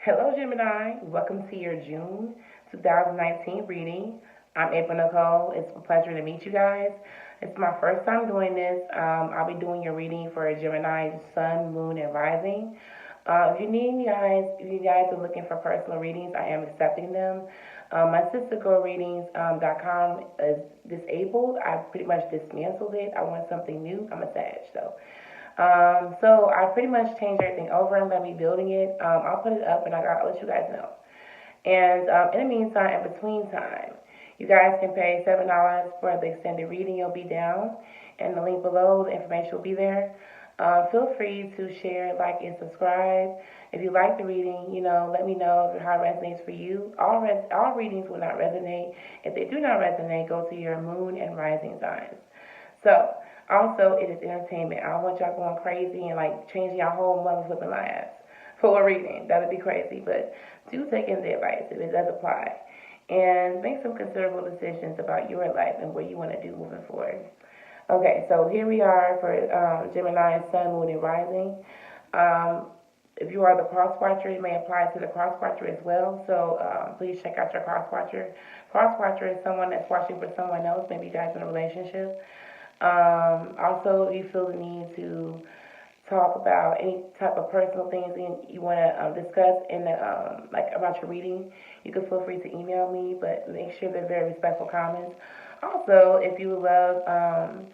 Hello, Gemini. Welcome to your June 2019 reading. I'm April Nicole. It's a pleasure to meet you guys. It's my first time doing this. I'll be doing your reading for Gemini Sun, Moon, and Rising. If you guys are looking for personal readings, I am accepting them. My sistergirlreadings.com is disabled. I pretty much dismantled it. I want something new. I'm a Sag, so. So I pretty much changed everything over. I'm going to be building it. I'll put it up and I'll let you guys know. And in the meantime, in between time, you guys can pay $7 for the extended reading. You'll be down. And the link below, the information will be there. Feel free to share, like, and subscribe. If you like the reading, let me know how it resonates for you. All readings will not resonate. If they do not resonate, go to your moon and rising signs. So, also, it is entertainment. I don't want y'all going crazy and like changing your whole mother flipping lives for a reading. That would be crazy. But do take in the advice if it does apply. And make some considerable decisions about your life and what you want to do moving forward. Okay, so here we are for Gemini, Sun, Moon, and Rising. If you are the cross watcher, it may apply to the cross watcher as well. So please check out your cross watcher. Cross watcher is someone that's watching for someone else. Maybe you guys in a relationship. Also, if you feel the need to talk about any type of personal things you want to discuss in the about your reading, you can feel free to email me, but make sure they're very respectful comments. Also, if you would love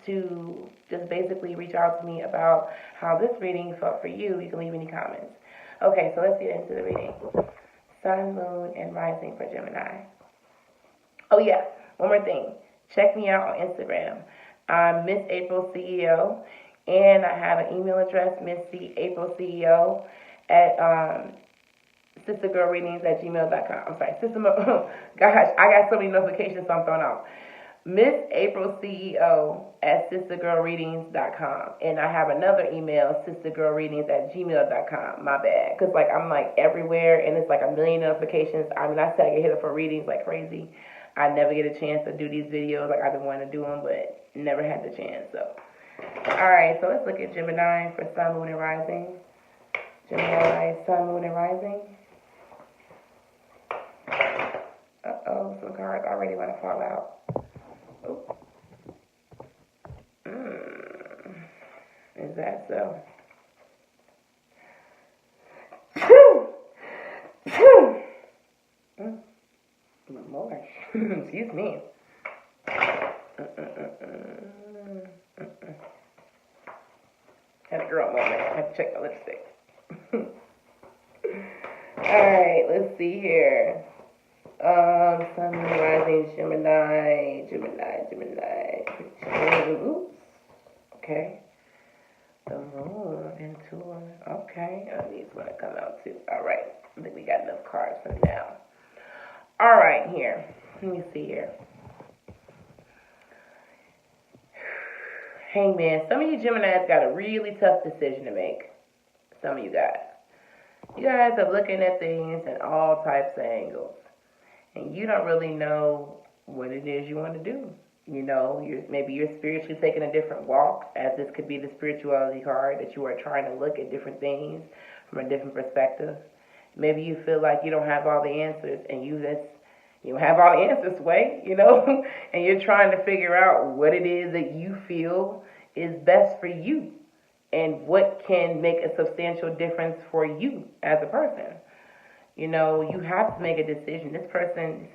to just basically reach out to me about how this reading felt for you, you can leave any comments. Okay, so let's get into the reading. Sun, Moon, and Rising for Gemini. Oh yeah, one more thing. Check me out on Instagram. I'm Miss April CEO, and I have an email address, MissAprilCEO at sistergirlreadings@gmail.com. I'm sorry, gosh, I got so many notifications, so I'm thrown off. MissAprilCEO at sistergirlreadings.com, and I have another email, sistergirlreadings@gmail.com. My bad, because I'm everywhere, and it's a million notifications. I said I get hit up for readings like crazy. I never get a chance to do these videos I've been wanting to do them, but never had the chance. So, all right, so let's look at Gemini for Sun, Moon, and Rising. Gemini, Sun, Moon, and Rising. Uh-oh, some cards already want to fall out. Oh. Is that so? My Lord. Excuse me. Had a girl moment. I had to check my lipstick. Alright, let's see here. Sun, Moon, Rising, Gemini. Oops. Okay. The Moon and Tour. Okay. These want to come out too. Alright. I think we got enough cards for now. Alright, here. Let me see here. Hangman. Some of you Geminis got a really tough decision to make. Some of you guys. You guys are looking at things in all types of angles. And you don't really know what it is you want to do. Maybe you're spiritually taking a different walk, as this could be the spirituality card, that you are trying to look at different things from a different perspective. Maybe you feel like you don't have all the answers, and you have all the answers, and you're trying to figure out what it is that you feel is best for you and what can make a substantial difference for you as a person. You have to make a decision. This person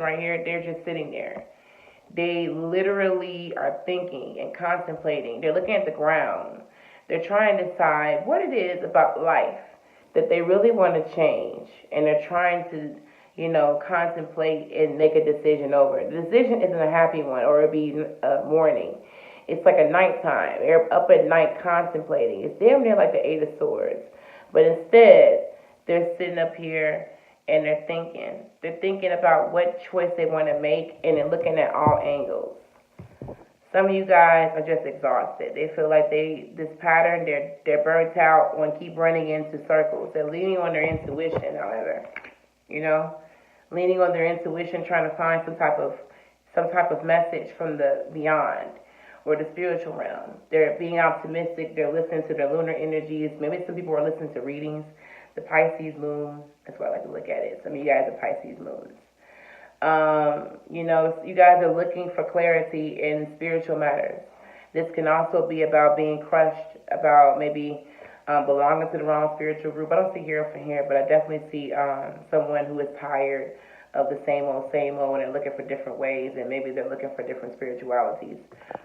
right here, they're just sitting there. They literally are thinking and contemplating. They're looking at the ground. They're trying to decide what it is about life that they really want to change. And they're trying to, contemplate and make a decision over. The decision isn't a happy one, or it'll be a morning. It's like a nighttime. They're up at night contemplating. It's damn near like the Eight of Swords. But instead, they're sitting up here and they're thinking. They're thinking about what choice they want to make, and they're looking at all angles. Some of you guys are just exhausted. They feel like this pattern, they're burnt out and keep running into circles. They're leaning on their intuition, however. Leaning on their intuition, trying to find some type of message from the beyond or the spiritual realm. They're being optimistic. They're listening to their lunar energies. Maybe some people are listening to readings. The Pisces moon, that's what I like to look at it. Some of you guys are Pisces moons. You know, you guys are looking for clarity in spiritual matters. This can also be about being crushed, about maybe belonging to the wrong spiritual group. I don't see hero for here, but I definitely see someone who is tired of the same old, and they're looking for different ways, and maybe they're looking for different spiritualities.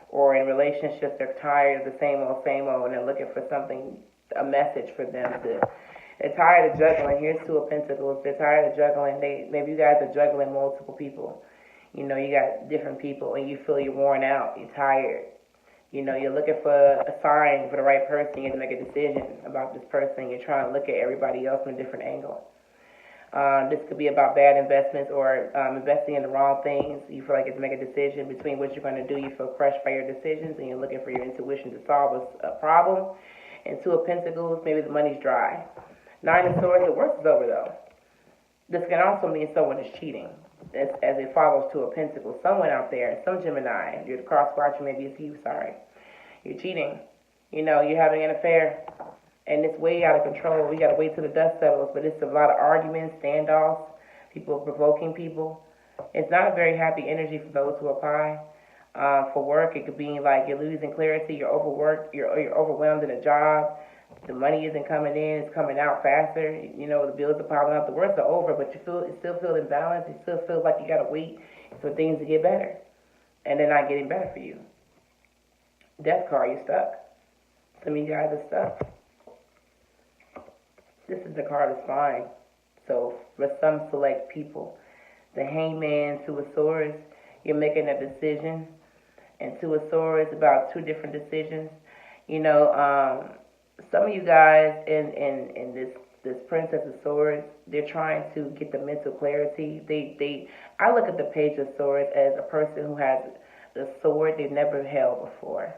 Or in relationships, they're tired of the same old, and they're looking for something, a message for them to. They're tired of juggling. Here's Two of Pentacles. They're tired of juggling. Maybe you guys are juggling multiple people. You know, you got different people, and you feel you're worn out. You're tired. You know, you're looking for a sign for the right person. You have to make a decision about this person. You're trying to look at everybody else from a different angle. This could be about bad investments or investing in the wrong things. You feel like you have to make a decision between what you're going to do. You feel crushed by your decisions, and you're looking for your intuition to solve a problem. And Two of Pentacles, maybe the money's dry. Nine of Swords, the worst is over though. This can also mean someone is cheating, as it follows Two of Pentacles. Someone out there, some Gemini, you're the cross watcher, maybe it's you, sorry. You're cheating. You know, you're having an affair, and it's way out of control. We got to wait till the dust settles, but it's a lot of arguments, standoffs, people provoking people. It's not a very happy energy for those who apply. For work, it could be like you're losing clarity, you're overworked, you're overwhelmed in a job. The money isn't coming in, it's coming out faster. You know, the bills are piling up. The worst are over, but you still feel imbalanced. You still feel like you got to wait for things to get better. And they're not getting better for you. Death card, you're stuck. Some of you guys are stuck. This is the card of spine. So for some select people, the Hangman, Two of Swords, you're making a decision. And Two of Swords, about two different decisions. You know, some of you guys in this Princess of Swords, they're trying to get the mental clarity. I look at the Page of Swords as a person who has the sword they've never held before.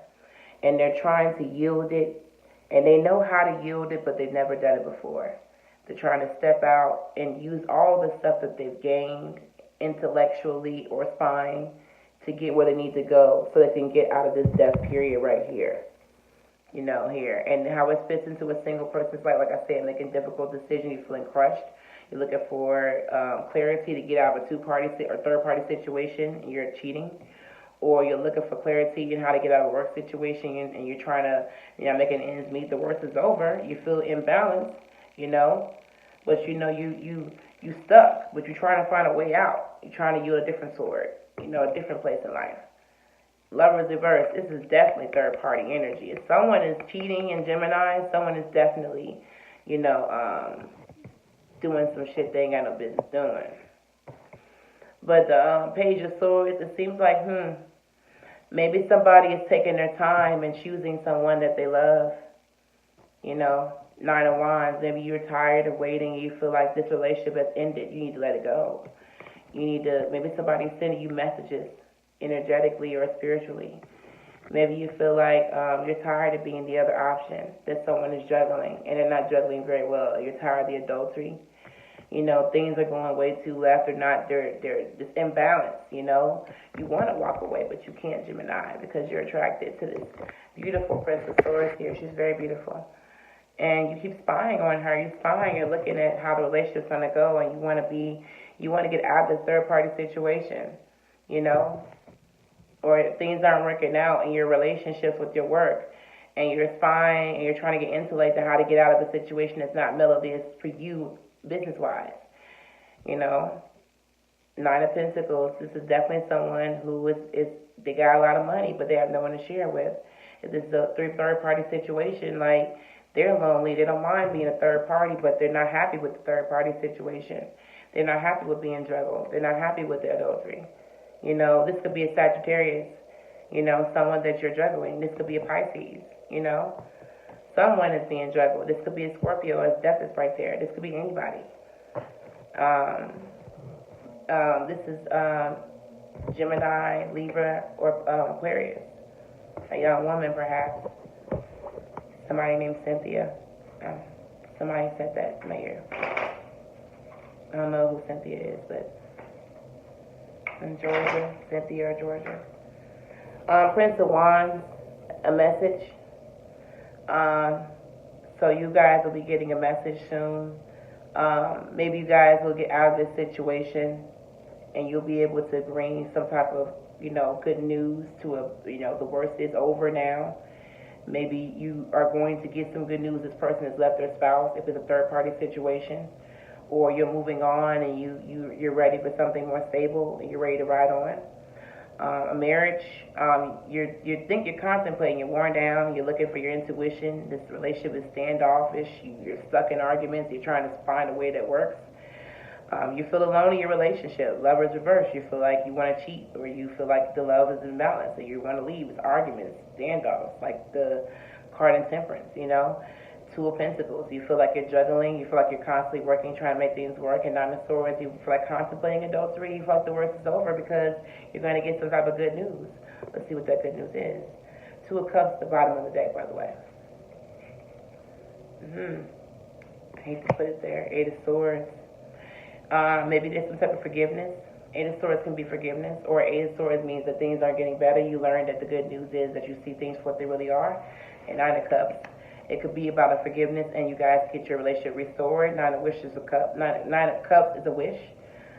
And they're trying to yield it, and they know how to yield it, but they've never done it before. They're trying to step out and use all the stuff that they've gained intellectually or spine to get where they need to go so they can get out of this death period right here. You know, here. And how it fits into a single person's life, like I said, making difficult decisions, you're feeling crushed. You're looking for clarity to get out of a two-party or third-party situation, and you're cheating. Or you're looking for clarity in how to get out of a work situation, and you're trying to, you know, making ends meet. The worst is over. You feel imbalanced, you know, but you know you stuck, but you're trying to find a way out. You're trying to use a different sword, you know, a different place in life. Lovers reverse. This is definitely third-party energy. If someone is cheating in Gemini, someone is definitely, you know, doing some shit they ain't got no business doing. But the Page of Swords, it seems like, maybe somebody is taking their time and choosing someone that they love. You know, Nine of Wands, maybe you're tired of waiting and you feel like this relationship has ended. You need to let it go. You need to, maybe somebody's sending you messages energetically or spiritually. Maybe you feel like you're tired of being the other option, that someone is juggling and they're not juggling very well. You're tired of the adultery. You know, things are going way too left or not. They're this imbalance, you know. You want to walk away, but you can't, Gemini, because you're attracted to this beautiful Princess of Swords here. She's very beautiful. And you keep spying on her. You're spying. You're looking at how the relationship's going to go, and you want to get out of this third-party situation, you know. Or things aren't working out in your relationships with your work, and you're spying, and you're trying to get intellect on how to get out of a situation that's not melodious for you business-wise, you know. Nine of Pentacles, this is definitely someone who is they got a lot of money, but they have no one to share with. If this is a third-party situation, like, they're lonely. They don't mind being a third party, but they're not happy with the third-party situation. They're not happy with being juggled. They're not happy with the adultery. You know, this could be a Sagittarius, you know, someone that you're juggling. This could be a Pisces, you know. Someone is being juggled. This could be a Scorpio, as death is right there. This could be anybody. This is Gemini, Libra, or Aquarius. A young woman, perhaps. Somebody named Cynthia. Somebody said that in my ear. I don't know who Cynthia is, but in Georgia, Cynthia or Georgia. Prince of Wands, a message. So you guys will be getting a message soon. Maybe you guys will get out of this situation and you'll be able to bring some type of, good news to the worst is over now. Maybe you are going to get some good news. This person has left their spouse if it's a third party situation, or you're moving on and you're ready for something more stable and you're ready to ride on. A marriage, you think you're contemplating, you're worn down, you're looking for your intuition. This relationship is standoffish. You're stuck in arguments. You're trying to find a way that works. You feel alone in your relationship. Lovers reverse. You feel like you want to cheat, or you feel like the love is imbalanced, and you want to leave. It's arguments, standoffs, like the card in Temperance. Two of Pentacles. You feel like you're juggling. You feel like you're constantly working, trying to make things work. And Nine of Swords. You feel like contemplating adultery. You feel like the worst is over because you're going to get some type of good news. Let's see what that good news is. Two of Cups, the bottom of the deck, by the way. I hate to put it there. Eight of Swords. Maybe there's some type of forgiveness. Eight of Swords can be forgiveness, or Eight of Swords means that things aren't getting better. You learn that the good news is that you see things for what they really are. And Nine of Cups, it could be about a forgiveness, and you guys get your relationship restored. Nine of Wishes, Nine of Cups is a wish.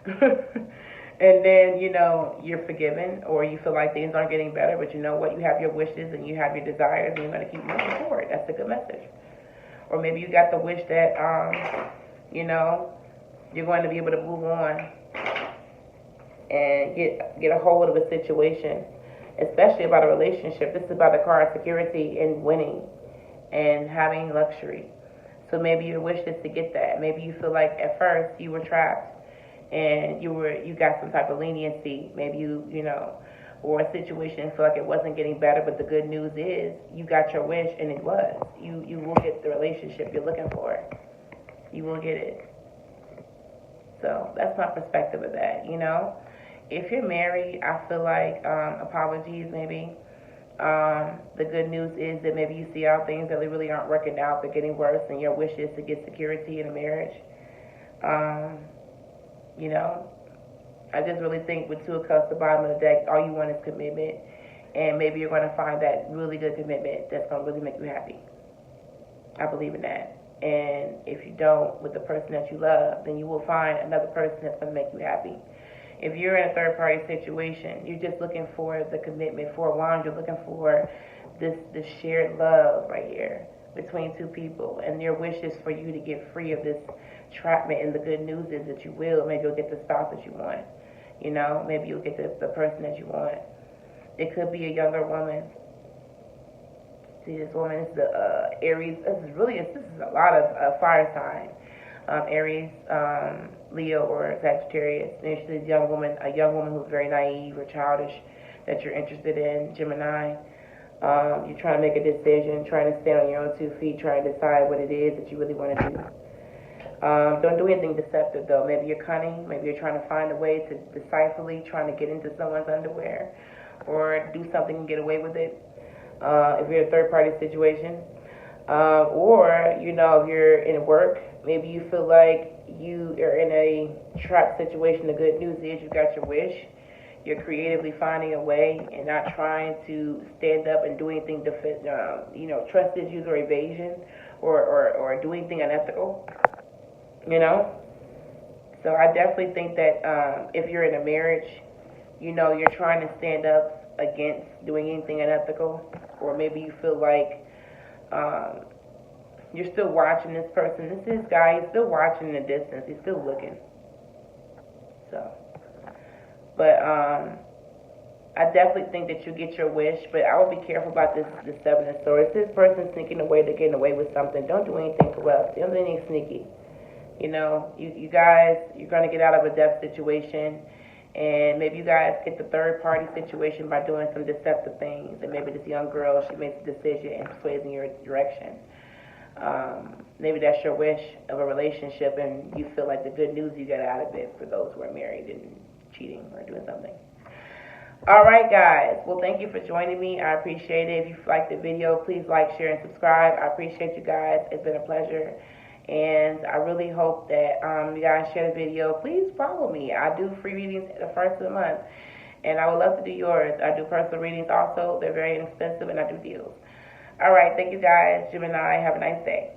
And then, you're forgiven, or you feel like things aren't getting better, but you know what? You have your wishes and you have your desires, and you're going to keep moving forward. That's a good message. Or maybe you got the wish that, you're going to be able to move on and get a hold of a situation, especially about a relationship. This is about the card security and winning and having luxury. So maybe your wish is to get that. Maybe you feel like at first you were trapped and you got some type of leniency. Maybe or a situation feel like it wasn't getting better, but the good news is you got your wish, and it was. You will get the relationship you're looking for. You will get it. So that's my perspective of that. If you're married, I feel like apologies maybe. The good news is that maybe you see out things that really aren't working out, they're getting worse, and your wish is to get security in a marriage. I just really think with Two of Cups, the bottom of the deck, all you want is commitment, and maybe you're going to find that really good commitment that's going to really make you happy. I believe in that. And if you don't with the person that you love, then you will find another person that's going to make you happy. If you're in a third-party situation, you're just looking for the commitment. For a wand, you're looking for this shared love right here between two people. And your wish is for you to get free of this entrapment. And the good news is that you will. Maybe you'll get the spouse that you want. Maybe you'll get the person that you want. It could be a younger woman. See, this woman is the Aries. This is a lot of fire sign. Aries, Leo, or Sagittarius. And she's a young woman who's very naive or childish that you're interested in. Gemini. You're trying to make a decision, trying to stand on your own 2 feet, trying to decide what it is that you really want to do. Don't do anything deceptive, though. Maybe you're cunning. Maybe you're trying to find a way to decisively trying to get into someone's underwear or do something and get away with it. If you're in a third-party situation. Or, if you're in work, maybe you feel like you are in a trap situation. The good news is you got your wish. You're creatively finding a way and not trying to stand up and do anything to fit, trust issues or evasion or do anything unethical, So I definitely think that if you're in a marriage, you're trying to stand up against doing anything unethical, or maybe you feel like you're still watching this person. This guy is still watching in the distance. He's still looking. But I definitely think that you get your wish, but I would be careful about the Seven of Swords. This person sneaking away, they're getting away with something. Don't do anything corrupt. Don't do anything sneaky. You guys, you're going to get out of a death situation. And maybe you guys get the third-party situation by doing some deceptive things. And maybe this young girl, she makes a decision and persuades in your direction. Maybe that's your wish of a relationship, and you feel like the good news you get out of it for those who are married and cheating or doing something. All right, guys. Well, thank you for joining me. I appreciate it. If you liked the video, please like, share, and subscribe. I appreciate you guys. It's been a pleasure. And I really hope that you guys share the video. Please follow me. I do free readings the first of the month. And I would love to do yours. I do personal readings also. They're very inexpensive, and I do deals. All right. Thank you, guys. Gemini, have a nice day.